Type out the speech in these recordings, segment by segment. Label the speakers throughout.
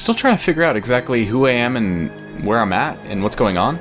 Speaker 1: Still trying to figure out exactly who I am and where I'm at and what's going on.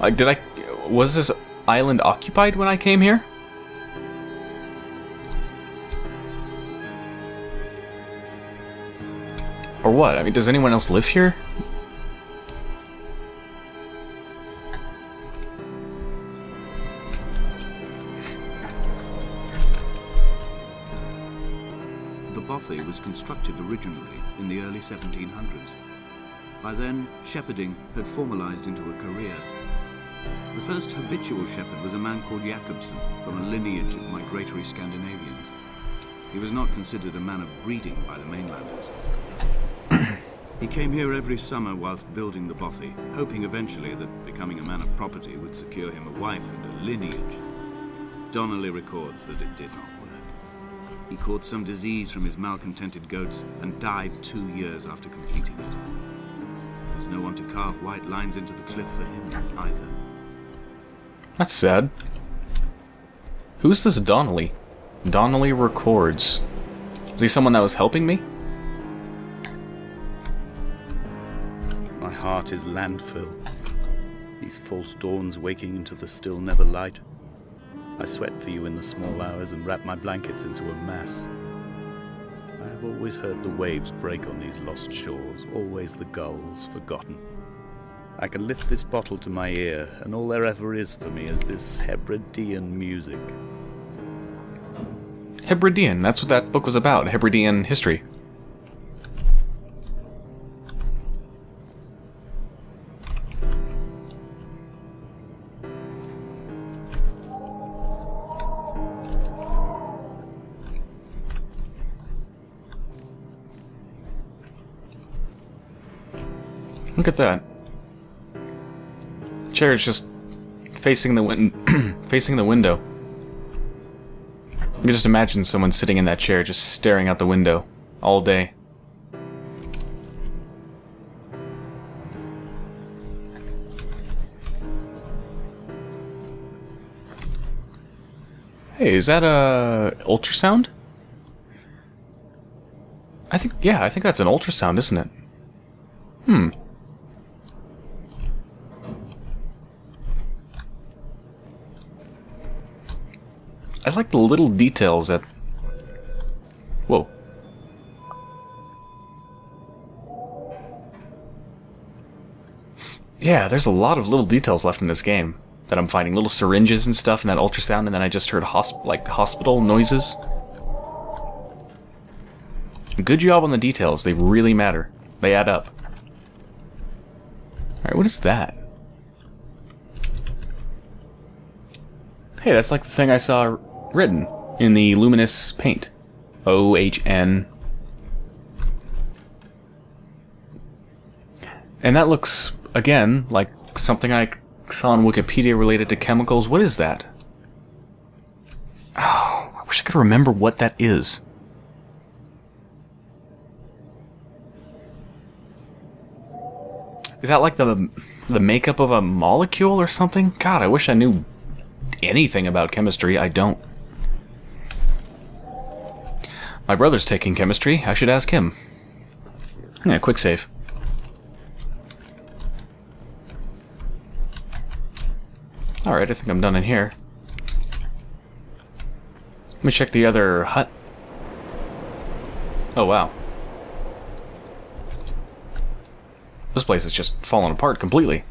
Speaker 1: Like, was this island occupied when I came here? Or what? I mean, does anyone else live here?
Speaker 2: The bothy was constructed originally in the early 1700s. By then, shepherding had formalized into a career. The first habitual shepherd was a man called Jacobsen, from a lineage of migratory Scandinavians. He was not considered a man of breeding by the mainlanders. He came here every summer whilst building the bothy, hoping eventually that becoming a man of property would secure him a wife and a lineage. Donnelly records that it did not work. He caught some disease from his malcontented goats and died 2 years after completing it. There was no one to carve white lines into the cliff for him either.
Speaker 1: That's sad. Who's this Donnelly? Donnelly records. Is he someone that was helping me?
Speaker 2: My heart is landfill. These false dawns waking into the still never light. I sweat for you in the small hours and wrap my blankets into a mass. I have always heard the waves break on these lost shores, always the gulls forgotten. I can lift this bottle to my ear, and all there ever is for me is this Hebridean music.
Speaker 1: Hebridean, that's what that book was about, Hebridean history. Look at that. Chair is just facing the facing the window. You can just imagine someone sitting in that chair just staring out the window all day. Hey, is that a ultrasound? I think that's an ultrasound, isn't it? Hmm. I like the little details that... Whoa. Yeah, there's a lot of little details left in this game that I'm finding. Little syringes and stuff in that ultrasound, and then I just heard hospital noises. Good job on the details. They really matter. They add up. Alright, what is that? Hey, that's like the thing I saw written in the luminous paint. OHN. And that looks, again, like something I saw on Wikipedia related to chemicals. What is that? Oh, I wish I could remember what that is. Is that like the makeup of a molecule or something? God, I wish I knew anything about chemistry. I don't. My brother's taking chemistry. I should ask him. Yeah, quick save. Alright, I think I'm done in here. Let me check the other hut. Oh, wow. This place is just falling apart completely.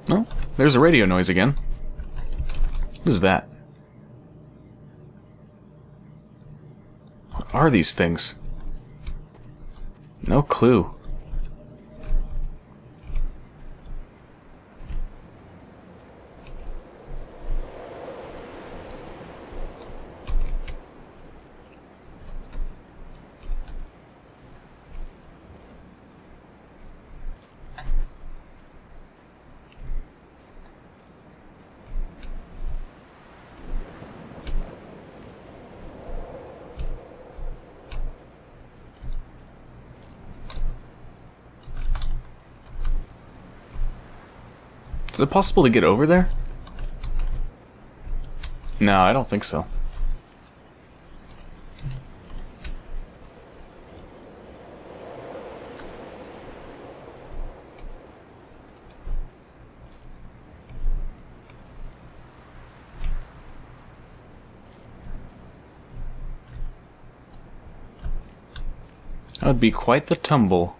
Speaker 1: Oh, there's a radio noise again. What is that? What are these things? No clue. Is it possible to get over there? No, I don't think so. That would be quite the tumble.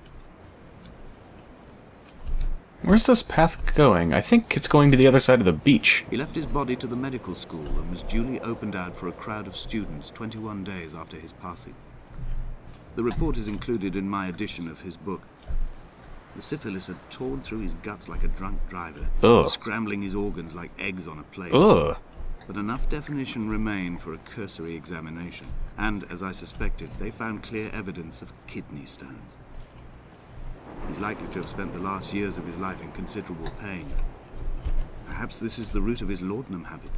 Speaker 1: Where's this path going? I think it's going to the other side of the beach.
Speaker 2: He left his body to the medical school and was duly opened out for a crowd of students 21 days after his passing. The report is included in my edition of his book. The syphilis had torn through his guts like a drunk driver, scrambling his organs like eggs on a plate. But enough definition remained for a cursory examination, and, as I suspected, they found clear evidence of kidney stones. He's likely to have spent the last years of his life in considerable pain. Perhaps this is the root of his laudanum habit.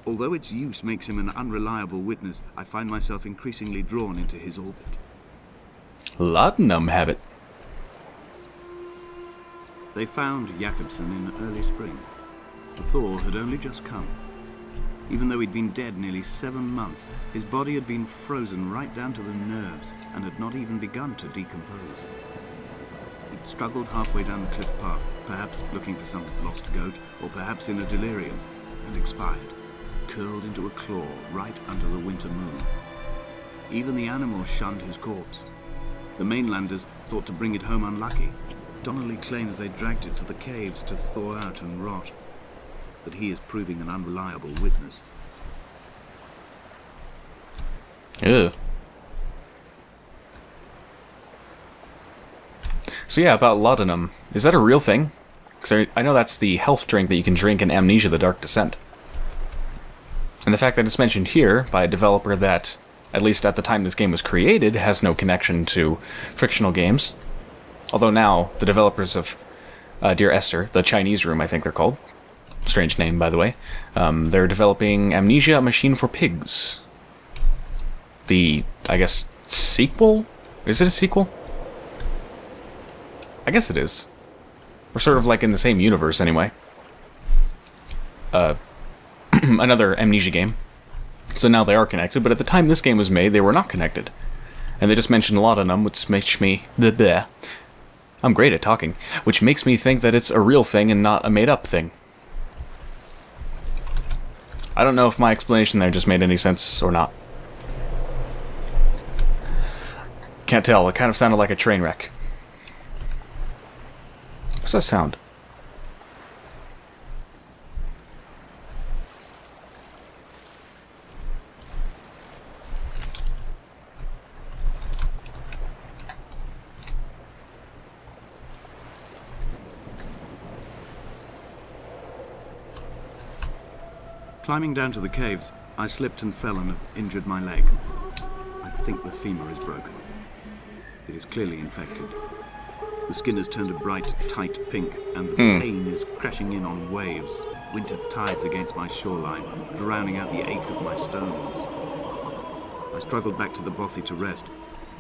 Speaker 2: Although its use makes him an unreliable witness, I find myself increasingly drawn into his orbit.
Speaker 1: Laudanum habit?
Speaker 2: They found Jakobsen in early spring. The thaw had only just come. Even though he'd been dead nearly 7 months, his body had been frozen right down to the nerves and had not even begun to decompose. He'd struggled halfway down the cliff path, perhaps looking for some lost goat, or perhaps in a delirium, and expired, curled into a claw right under the winter moon. Even the animals shunned his corpse. The mainlanders thought to bring it home unlucky. Donnelly claims they dragged it to the caves to thaw out and rot. But he is proving an unreliable witness.
Speaker 1: Ew. So yeah, about laudanum. Is that a real thing? Because I know that's the health drink that you can drink in Amnesia: The Dark Descent. And the fact that it's mentioned here by a developer that, at least at the time this game was created, has no connection to fictional games. Although now, the developers of Dear Esther, the Chinese Room I think they're called, strange name by the way, they're developing Amnesia: A Machine for Pigs. The, I guess, sequel? Is it a sequel? I guess it is. We're sort of like in the same universe anyway. Another Amnesia game. So now they are connected, but at the time this game was made, they were not connected. And they just mentioned laudanum, which makes me... bleh. I'm great at talking. Which makes me think that it's a real thing and not a made-up thing. I don't know if my explanation there just made any sense or not. Can't tell, it kind of sounded like a train wreck. What's that sound?
Speaker 2: Climbing down to the caves, I slipped and fell and have injured my leg. I think the femur is broken. It is clearly infected. The skin has turned a bright, tight pink, and the pain is crashing in on waves, winter tides against my shoreline, drowning out the ache of my stones. I struggled back to the bothy to rest,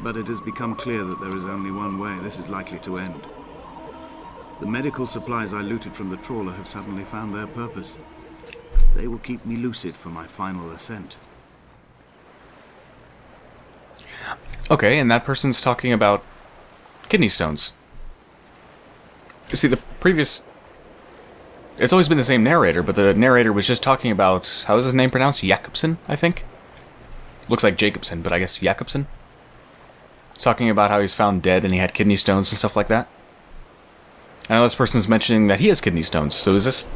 Speaker 2: but it has become clear that there is only one way this is likely to end. The medical supplies I looted from the trawler have suddenly found their purpose. They will keep me lucid for my final ascent.
Speaker 1: Okay, and that person's talking about kidney stones. See, the previous... It's always been the same narrator, but the narrator was just talking about... How is his name pronounced? Jakobsen, I think? Looks like Jacobson, but I guess Jakobsen? Talking about how he's found dead and he had kidney stones and stuff like that. I know this person's mentioning that he has kidney stones, so is this...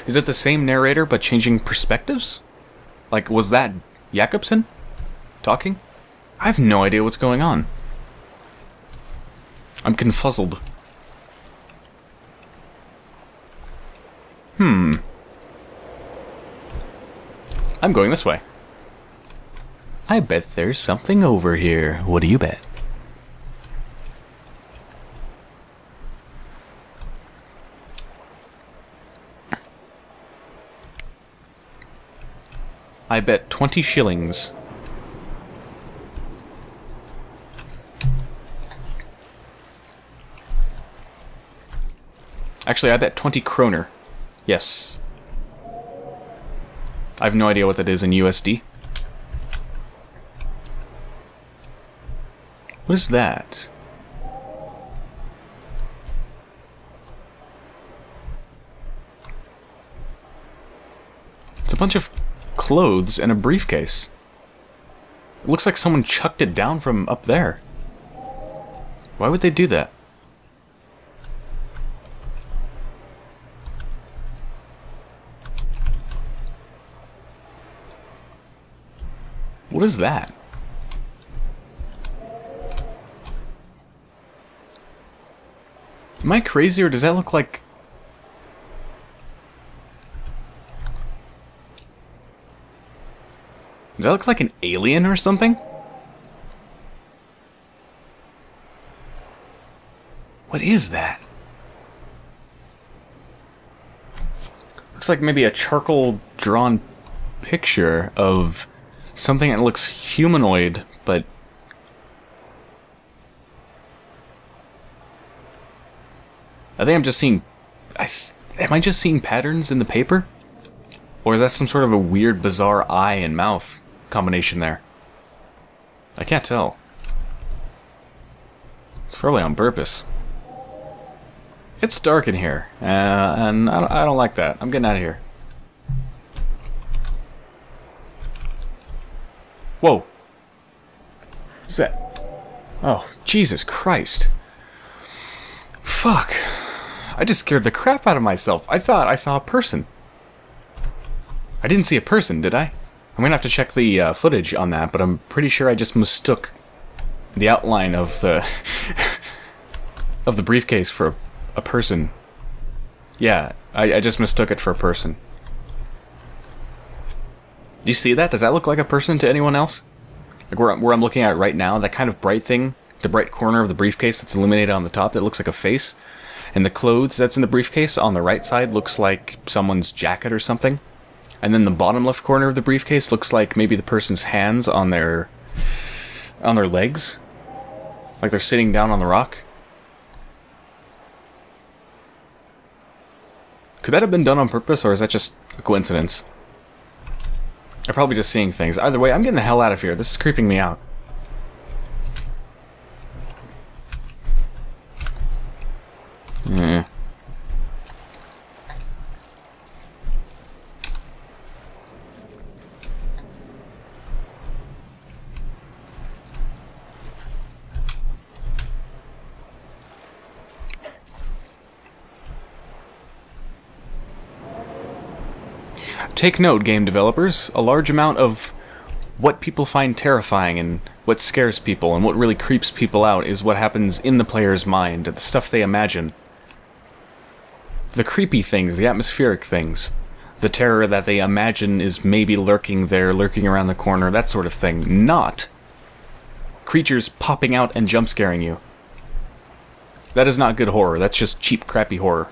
Speaker 1: Is it the same narrator, but changing perspectives? Like, was that Jakobsen talking? I have no idea what's going on. I'm confuzzled. I'm going this way. I bet there's something over here. What do you bet? I bet 20 shillings. Actually, I bet 20 kroner. Yes. I have no idea what that is in USD. What is that? It's a bunch of clothes and a briefcase. It looks like someone chucked it down from up there. Why would they do that? What is that? Am I crazy, or does that look like... Does that look like an alien or something? What is that? Looks like maybe a charcoal drawn picture of something that looks humanoid, but... I think I'm just seeing... Am I just seeing patterns in the paper? Or is that some sort of a weird, bizarre eye and mouth combination there? I can't tell. It's probably on purpose. It's dark in here, and I don't like that. I'm getting out of here. Whoa. What's that? Oh, Jesus Christ. Fuck. I just scared the crap out of myself. I thought I saw a person. I didn't see a person, did I? I'm gonna have to check the footage on that, but I'm pretty sure I just mistook the outline of the of the briefcase for a person. Yeah, I just mistook it for a person. Do you see that? Does that look like a person to anyone else? Like where I'm looking at right now, that kind of bright thing, the bright corner of the briefcase that's illuminated on the top that looks like a face, and the clothes that's in the briefcase on the right side looks like someone's jacket or something. And then the bottom left corner of the briefcase looks like maybe the person's hands on their legs. Like they're sitting down on the rock. Could that have been done on purpose, or is that just a coincidence? I'm probably just seeing things. Either way, I'm getting the hell out of here. This is creeping me out. Take note, game developers. A large amount of what people find terrifying and what scares people and what really creeps people out is what happens in the player's mind, the stuff they imagine. The creepy things, the atmospheric things, the terror that they imagine is maybe lurking there, lurking around the corner, that sort of thing. Not creatures popping out and jump scaring you. That is not good horror, that's just cheap, crappy horror.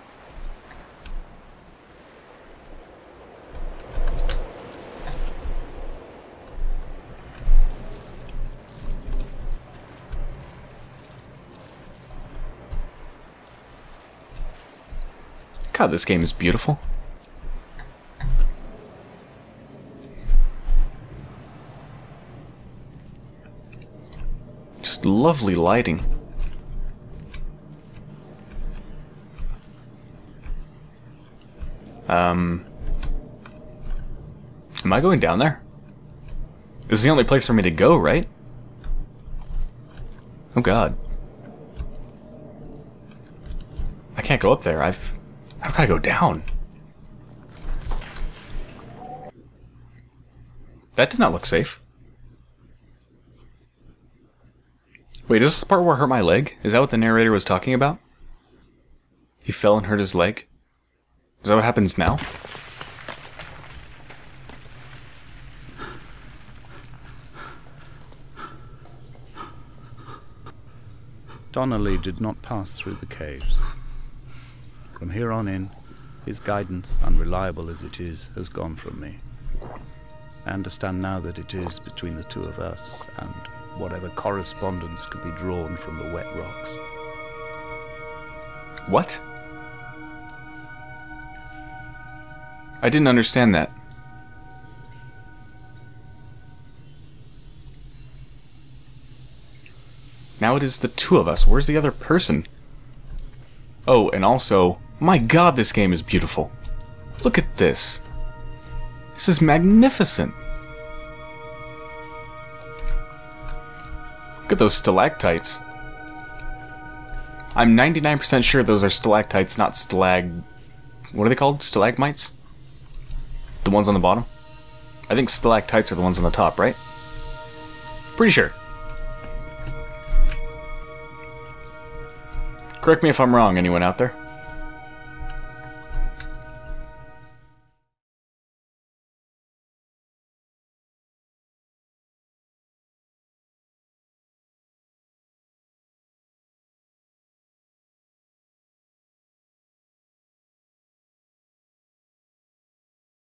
Speaker 1: God, this game is beautiful. Just lovely lighting. Am I going down there? This is the only place for me to go, right? Oh God. I can't go up there. I've got to go down. That did not look safe. Wait, is this the part where I hurt my leg? Is that what the narrator was talking about? He fell and hurt his leg? Is that what happens now?
Speaker 3: Donnelly did not pass through the caves. From here on in, his guidance, unreliable as it is, has gone from me. I understand now that it is between the two of us and whatever correspondence could be drawn from the wet rocks.
Speaker 1: What? I didn't understand that. Now it is the two of us. Where's the other person? Oh, and also, my god, this game is beautiful. Look at this. This is magnificent. Look at those stalactites. I'm 99% sure those are stalactites, not what are they called? Stalagmites? The ones on the bottom? I think stalactites are the ones on the top, right? Pretty sure. Correct me if I'm wrong, anyone out there?